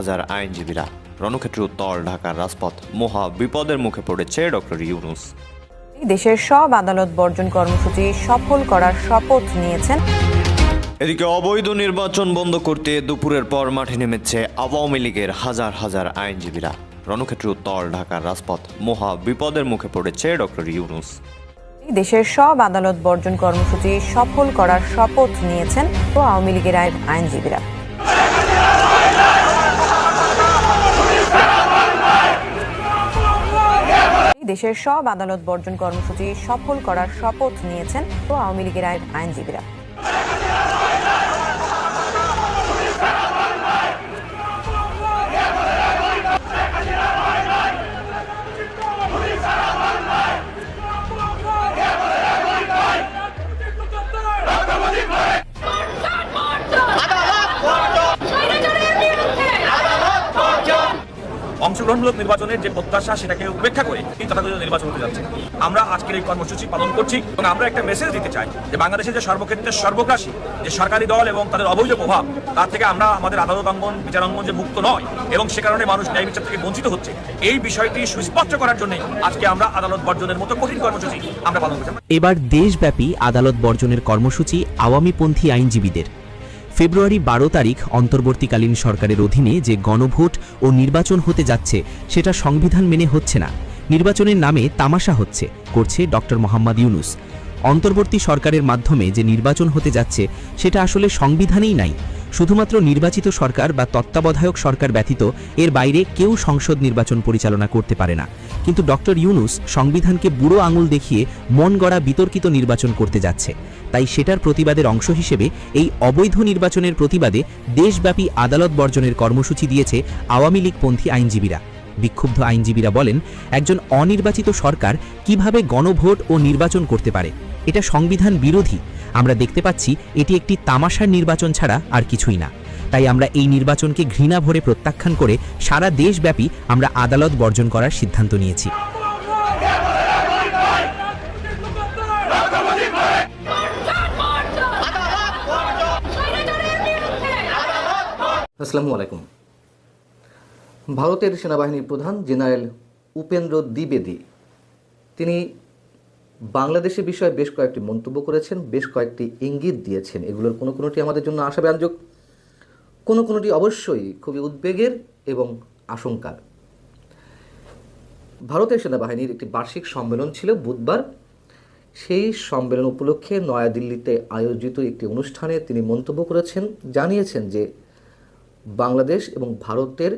হাজার আইনজীবীরা রণক্ষেত্রে উত্তর ঢাকার রাজপথ মহা বিপদের মুখে পড়েছে ডক্টর ইউনূস। দেশের সব আদালত বর্জন কর্মসূচি সফল করার শপথ নিয়েছেন। এদিকে অবৈধ নির্বাচন বন্ধ করতে দুপুরের পর মাঠে নেমেছে আওয়ামী লীগের হাজার হাজার আইনজীবীরা রণক্ষেত্রে উত্তর ঢাকার রাজপথ মহা বিপদের মুখে পড়েছে ডক্টর ইউনূস। দেশের সব আদালত বর্জন কর্মসূচি সফল করার শপথ নিয়েছেন আওয়ামী লীগের আইনজীবীরা। দেশের সব আদালত বর্জন কর্মসূচি সফল করার শপথ নিয়েছেন আওয়ামী লীগের আইনজীবীরা। অংশগ্রহণমূলক নির্বাচনের যে প্রত্যাশা সেটাকে উপেক্ষা করে এই তথাকথিত নির্বাচন হতে যাচ্ছে। আমরা আজকের এই কর্মসূচি পালন করছি এবং আমরা একটা মেসেজ দিতে চাই যে বাংলাদেশের যে সর্বক্ষেত্রে সর্বগ্রাসী যে সরকারি দল এবং তাদের অবৈধ প্রভাব, তার থেকে আমরা আমাদের আদালত অঙ্গন বিচারাঙ্গন যে মুক্ত নয় এবং সে কারণে মানুষ ন্যায় বিচার থেকে বঞ্চিত হচ্ছে, এই বিষয়টি সুস্পষ্ট করার জন্য আজকে আমরা আদালত বর্জনের মতো কঠিন কর্মসূচি আমরা পালন করছি। এবার দেশব্যাপী আদালত বর্জনের কর্মসূচি আওয়ামীপন্থী আইনজীবীদের। ফেব্রুয়ারি 12 তারিখ অন্তর্বর্তীকালীন সরকারের অধীনে যে গণভোট ও নির্বাচন হতে যাচ্ছে সেটা সংবিধান মেনে হচ্ছে না। নির্বাচনের নামে তামাশা করছে ডক্টর মোহাম্মদ ইউনূস। অন্তর্বর্তী সরকারের মাধ্যমে যে নির্বাচন হতে যাচ্ছে সেটা আসলে সংবিধানেই নাই। শুধুমাত্র নির্বাচিত সরকার বা তত্ত্বাবধায়ক সরকার ব্যতীত এর বাইরে কেউ সংসদ নির্বাচন পরিচালনা করতে পারে না। কিন্তু ডক্টর ইউনূস সংবিধানকে বুড়ো আঙুল দেখিয়ে মন গড়া বিতর্কিত নির্বাচন করতে যাচ্ছে। তাই সেটার প্রতিবাদের অংশ হিসেবে এই অবৈধ নির্বাচনের প্রতিবাদে দেশব্যাপী আদালত বর্জনের কর্মসূচি দিয়েছে আওয়ামী লীগপন্থী আইনজীবীরা। বিক্ষুব্ধ আইনজীবীরা বলেন, একজন অনির্বাচিত সরকার কিভাবে গণভোট ও নির্বাচন করতে পারে? এটা সংবিধান বিরোধী। আমরা দেখতে পাচ্ছি এটি একটি তামাশার নির্বাচন ছাড়া আর কিছুই না। তাই আমরা এই নির্বাচনকে ঘৃণা ভরে প্রত্যাখ্যান করে সারা দেশব্যাপী আমরা আদালত বর্জন করার সিদ্ধান্ত নিয়েছি। আসসালামু আলাইকুম। ভারতের সেনাবাহিনীর প্রধান জেনারেল উপেন্দ্র দ্বিবেদী তিনি বাংলাদেশের বিষয়ে বেশ কয়েকটি মন্তব্য করেছেন, বেশ কয়েকটি ইঙ্গিত দিয়েছেন। এগুলোর কোনো কোনোটি আমাদের জন্য আশাব্যঞ্জক, কোনো কোনোটি অবশ্যই খুবই উদ্বেগের এবং আশঙ্কার। ভারতের সেনাবাহিনীর একটি বার্ষিক সম্মেলন ছিল বুধবার। সেই সম্মেলন উপলক্ষে নয়াদিল্লিতে আয়োজিত একটি অনুষ্ঠানে তিনি মন্তব্য করেছেন, জানিয়েছেন যে বাংলাদেশ এবং ভারতের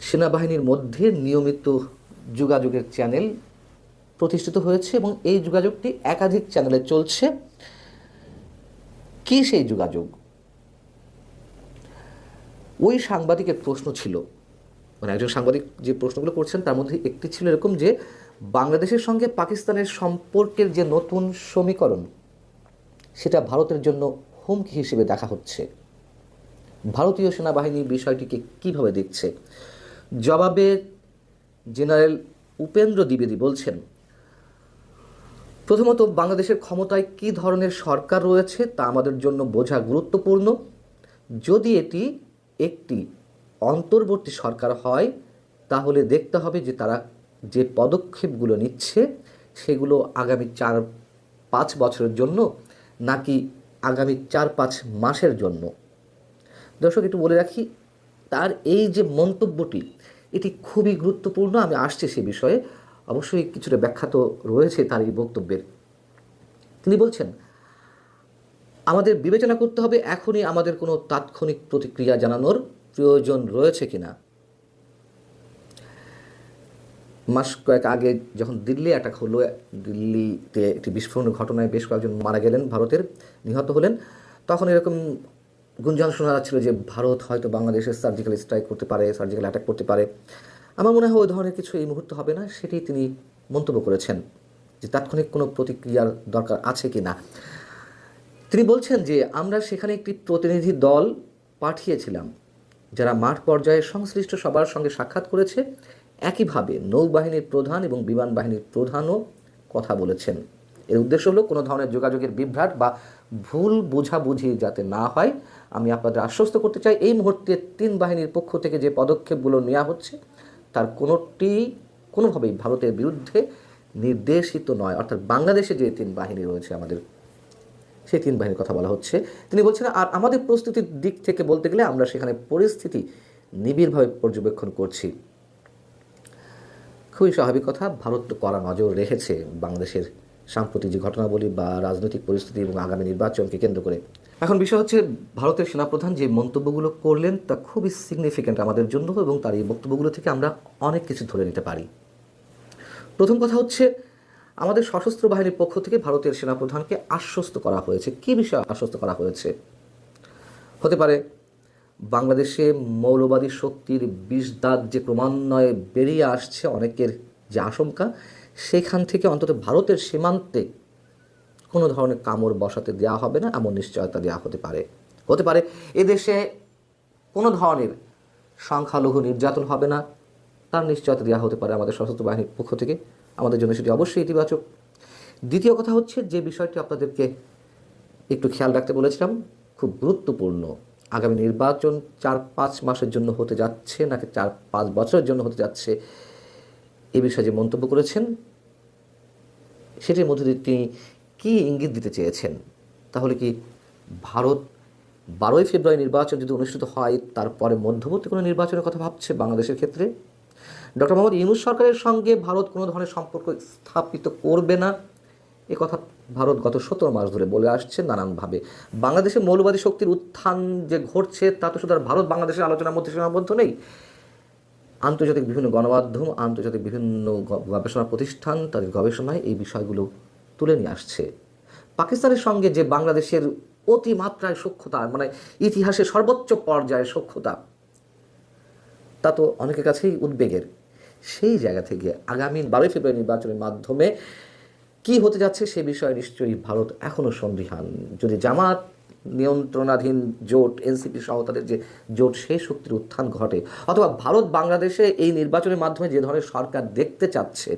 সেনাবাহিনীর মধ্যে নিয়মিত যোগাযোগের চ্যানেল প্রতিষ্ঠিত হয়েছে এবং এই যোগাযোগটি একাধিক চ্যানেলে চলছে। কি সেই যোগাযোগ? ওই সাংবাদিকের প্রশ্ন ছিল, মানে একজন সাংবাদিক যে প্রশ্নগুলো করছেন তার মধ্যে একটি ছিল এরকম যে বাংলাদেশের সঙ্গে পাকিস্তানের সম্পর্কের যে নতুন সমীকরণ সেটা ভারতের জন্য হুমকি হিসেবে দেখা হচ্ছে। ভারতীয় সেনাবাহিনী বিষয়টিকে কিভাবে দেখছে? জবাবে জেনারেল উপেন্দ্র দ্বিবেদী বলছেন, প্রথমত বাংলাদেশের ক্ষমতায় কী ধরনের সরকার রয়েছে তা আমাদের জন্য বোঝা গুরুত্বপূর্ণ। যদি এটি একটি অন্তর্বর্তী সরকার হয় তাহলে দেখতে হবে যে তারা যে পদক্ষেপগুলো নিচ্ছে সেগুলো আগামী 4-5 বছরের জন্য নাকি আগামী 4-5 মাসের জন্য। দর্শক, একটু বলে রাখি, তার এই যে মন্তব্যটি এটি খুবই গুরুত্বপূর্ণ। আমি আসছি সে বিষয়ে, অবশ্যই কিছুটা ব্যাখ্যা তো রয়েছে তার এই বক্তব্যের। তিনি বলছেন, আমাদের বিবেচনা করতে হবে এখনই আমাদের কোনো তাৎক্ষণিক প্রতিক্রিয়া জানানোর প্রয়োজন রয়েছে কিনা। মাস কয়েক আগে যখন দিল্লি অ্যাটাক হলো, দিল্লিতে একটি বিস্ফোরণের ঘটনায় বেশ কয়েকজন মারা গেলেন, ভারতের নিহত হলেন, তখন এরকম গুঞ্জন শোনা যাচ্ছিল যে ভারত হয়তো বাংলাদেশের সার্জিক্যাল স্ট্রাইক করতে পারে, সার্জিক্যাল অ্যাটাক করতে পারে। আমার মনে হয় ওই ধরনের কিছু এই মুহূর্তে হবে না, সেটি তিনি মন্তব্য করেছেন যে তাৎক্ষণিক কোনো প্রতিক্রিয়ার দরকার আছে কি না। তিনি বলছেন যে আমরা সেখানে একটি প্রতিনিধি দল পাঠিয়েছিলাম যারা মাঠ পর্যায়ে সংশ্লিষ্ট সবার সঙ্গে সাক্ষাৎ করেছে। একইভাবে নৌবাহিনীর প্রধান এবং বিমান বাহিনীর প্রধানও কথা বলেছেন। এর উদ্দেশ্য হলো কোনো ধরনের যোগাযোগের বিভ্রাট বা ভুল বোঝাবুঝি যাতে না হয়, আমি আপনাদের আশ্বস্ত করতে চাই, এই মুহূর্তে তিন বাহিনীর পক্ষ থেকে যে পদক্ষেপগুলো নেওয়া হচ্ছে তার কোনোভাবেই ভারতের বিরুদ্ধে নির্দেশিত নয়। অর্থাৎ বাংলাদেশে যে তিন বাহিনী রয়েছে আমাদের, সেই তিন বাহিনীর কথা বলা হচ্ছে। তিনি বলছেন, আর আমাদের প্রস্তুতির দিক থেকে বলতে গেলে আমরা সেখানে পরিস্থিতি নিবিড়ভাবে পর্যবেক্ষণ করছি। খুবই স্বাভাবিক কথা, ভারত তো কড়া নজর রেখেছে বাংলাদেশের সাম্প্রতিক যে ঘটনাবলী বা রাজনৈতিক পরিস্থিতি এবং আগামী নির্বাচনকে কেন্দ্র করে। এখন বিষয় হচ্ছে, ভারতের সেনাপ্রধান যে মন্তব্যগুলো করলেন তা খুবই সিগনিফিক্যান্ট আমাদের জন্য, এবং তার এই বক্তব্যগুলো থেকে আমরা অনেক কিছু ধরে নিতে পারি। প্রথম কথা হচ্ছে, আমাদের সশস্ত্র বাহিনীর পক্ষ থেকে ভারতের সেনাপ্রধানকে আশ্বস্ত করা হয়েছে। কী বিষয়ে আশ্বস্ত করা হয়েছে? হতে পারে বাংলাদেশে মৌলবাদী শক্তির বিষদাঁত যে ক্রমান্বয়ে বেরিয়ে আসছে, অনেকের যে আশঙ্কা, সেখান থেকে অন্তত ভারতের সীমান্তে কোনো ধরনের কামড় বসাতে দেওয়া হবে না, এমন নিশ্চয়তা দেওয়া হতে পারে এদেশে কোনো ধরনের সংখ্যালঘু নির্যাতন হবে না, তার নিশ্চয়তা দেওয়া হতে পারে আমাদের সশস্ত্র বাহিনীর পক্ষ থেকে। আমাদের জন্য সেটি অবশ্যই ইতিবাচক। দ্বিতীয় কথা হচ্ছে, যে বিষয়টি আপনাদেরকে একটু খেয়াল রাখতে বলেছিলাম, খুব গুরুত্বপূর্ণ, আগামী নির্বাচন 4-5 মাসের জন্য হতে যাচ্ছে নাকি 4-5 বছরের জন্য হতে যাচ্ছে, এ বিষয়ে যে মন্তব্য করেছেন সেটির মধ্যে দিয়ে তিনি কী ইঙ্গিত দিতে চেয়েছেন? তাহলে কি ভারত 12ই ফেব্রুয়ারি নির্বাচন যদি অনুষ্ঠিত হয়, তারপরে মধ্যবর্তী কোনো নির্বাচনের কথা ভাবছে বাংলাদেশের ক্ষেত্রে? ডক্টর মোহাম্মদ ইউনূস সরকারের সঙ্গে ভারত কোনো ধরনের সম্পর্ক স্থাপিত করবে না, এ কথা ভারত গত 17 মাস ধরে বলে আসছে নানানভাবে। বাংলাদেশে মৌলবাদী শক্তির উত্থান যে ঘটছে, তা তো শুধু আর ভারত বাংলাদেশের আলোচনার মধ্যে সীমাবদ্ধ নেই। আন্তর্জাতিক বিভিন্ন গণমাধ্যম, আন্তর্জাতিক বিভিন্ন গবেষণা প্রতিষ্ঠান তাদের গবেষণায় এই বিষয়গুলো তুলে নিয়ে আসছে। পাকিস্তানের সঙ্গে যে বাংলাদেশের অতিমাত্রায় সখ্যতা, মানে ইতিহাসের সর্বোচ্চ পর্যায়ে সখ্যতা, তা তো অনেকের কাছেই উদ্বেগের। সেই জায়গা থেকে আগামী 12 ফেব্রুয়ারি নির্বাচনের মাধ্যমে কি হতে যাচ্ছে সে বিষয়ে নিশ্চয়ই ভারত এখনও সন্দিহান। যদি জামাত নিয়ন্ত্রণাধীন জোট, এনসিপি সহ তাদের যে জোট, সেই শক্তির উত্থান ঘটে, অথবা ভারত বাংলাদেশে এই নির্বাচনের মাধ্যমে যে ধরনের সরকার দেখতে চাচ্ছে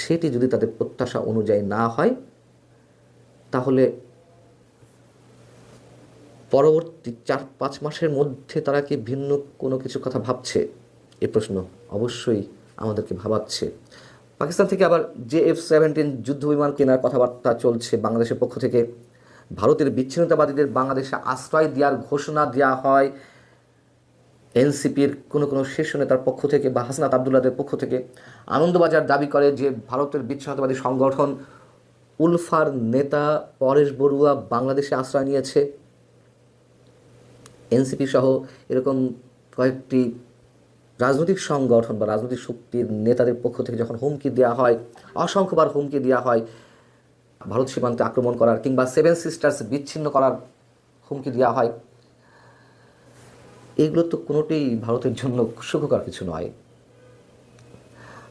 সেটি যদি তাদের প্রত্যাশা অনুযায়ী না হয়, তাহলে পরবর্তী 4-5 মাসের মধ্যে তারা কি ভিন্ন কোনো কিছু কথা ভাবছে? এ প্রশ্ন অবশ্যই আমাদেরকে ভাবাচ্ছে। পাকিস্তান থেকে আবার JF-17 যুদ্ধবিমান কেনার কথাবার্তা চলছে বাংলাদেশের পক্ষ থেকে। ভারতের বিচ্ছিন্নতাবাদীদের বাংলাদেশে আশ্রয় দেওয়ার ঘোষণা দেওয়া হয় এনসিপির কোনো শীর্ষ নেতার পক্ষ থেকে বা হাসনাত আবদুল্লাহদের পক্ষ থেকে। আনন্দবাজার দাবি করে যে ভারতের বিচ্ছিন্নতাবাদী সংগঠন উলফার নেতা পরেশ বড়ুয়া বাংলাদেশে আশ্রয় নিয়েছে। এনসিপি সহ এরকম কয়েকটি রাজনৈতিক সংগঠন বা রাজনৈতিক শক্তির নেতাদের পক্ষ থেকে যখন হুমকি দেওয়া হয়, অসংখ্যবার হুমকি দেওয়া হয় ভারত সীমান্তে আক্রমণ করার কিংবা 7 সিস্টার্স বিচ্ছিন্ন করার হুমকি দেওয়া হয়, এগুলো তো কোনোটাই ভারতের জন্য সুখকর কিছু নয়।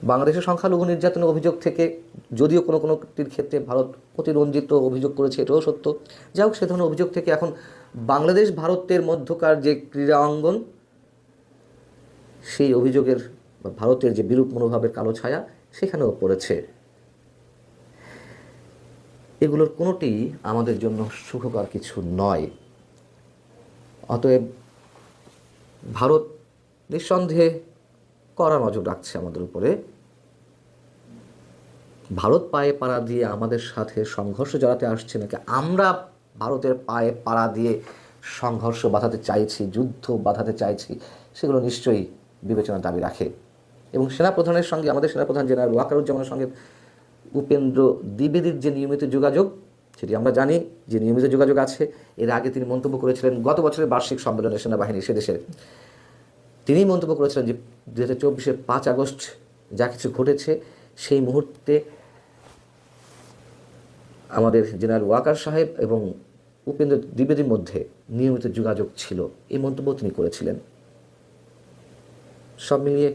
বাংলাদেশের সংখ্যালঘু নির্যাতনের অভিযোগ থেকে যদিও কোনোটির ক্ষেত্রে ভারত অতিরঞ্জিত অভিযোগ করেছে, এটাও সত্য। যাই হোক, সে ধরনের অভিযোগ থেকে এখন বাংলাদেশ ভারতের মধ্যকার যে ক্রীড়া অঙ্গন, সেই অভিযোগের বা ভারতের যে বিরূপ মনোভাবের কালো ছায়া সেখানেও পড়েছে। এগুলোর কোনোটি আমাদের জন্য সুখকর কিছু নয়। অতএব ভারত নিঃসন্দেহে কড়া নজর রাখছে আমাদের উপরে। ভারত পায়ে পাড়া দিয়ে আমাদের সাথে সংঘর্ষ জড়াতে আসছে নাকি আমরা ভারতের পায়ে পাড়া দিয়ে সংঘর্ষ বাঁধাতে চাইছি, যুদ্ধ বাঁধাতে চাইছি, সেগুলো নিশ্চয়ই বিবেচনার দাবি রাখে। এবং সেনাপ্রধানের সঙ্গে, আমাদের সেনাপ্রধান জেনারেল ওয়াকারুজ্জামানের সঙ্গে উপেন্দ্র দ্বিবেদীর যে নিয়মিত যোগাযোগ, সেটি আমরা জানি যে নিয়মিত যোগাযোগ আছে। এর আগে তিনি মন্তব্য করেছিলেন গত বছরের বার্ষিক সম্মেলনে সেনাবাহিনী সে দেশের, তিনি মন্তব্য করেছিলেন যে 2024-এর 5 আগস্ট যা কিছু ঘটেছে সেই মুহূর্তে আমাদের জেনারেল ওয়াকার সাহেব এবং উপেন্দ্র দ্বিবেদীর মধ্যে নিয়মিত যোগাযোগ ছিল, এই মন্তব্য তিনি করেছিলেন। সব মিলিয়ে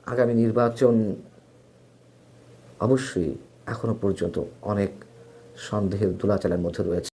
আগামী নির্বাচন অবশ্যই এখনো পর্যন্ত অনেক সন্দেহের দোলাচলের মধ্যে রয়েছে।